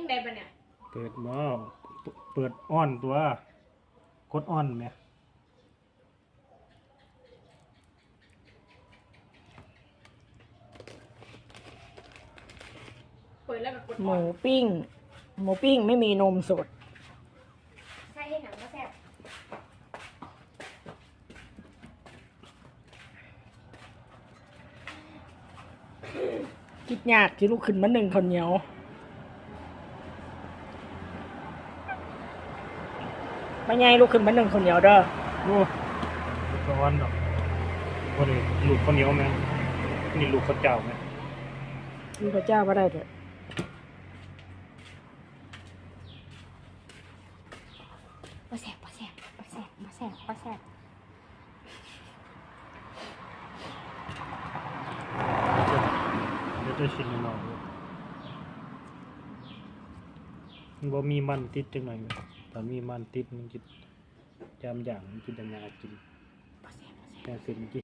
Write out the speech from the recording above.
ยังไงปะเนี่ยเปิดบ่เปิดอ้อนตัวกดอ้อนเนี่ยเปิดแล้วก็กด หมูปิ้งไม่มีนมสดใส่ให้หนังก็แซ่บคิดยากที่ลูกขึ้นมา1คนเหนียวไม่ไงลูกขึ้นมา1คนเหนียวเด้อโอ้ลูกกระอ้อนดอกโอ้ยลูกข้าวเหนียวไหมนี่ลูกข้าวเจ้าไหมลูกพระเจ้าก็ได้เถอะบ่แซ่บบ่แซ่บบ่แซ่บบ่แซ่บบ่แซ่บเดี๋ยวจะชิมหน่อยมันบ่มีมันติดจังหน่อยถ้ามีมันติดมันจะจำอย่างมันจะยากกิน บ่แซ่บบ่แซ่บ แต่สิ่งที่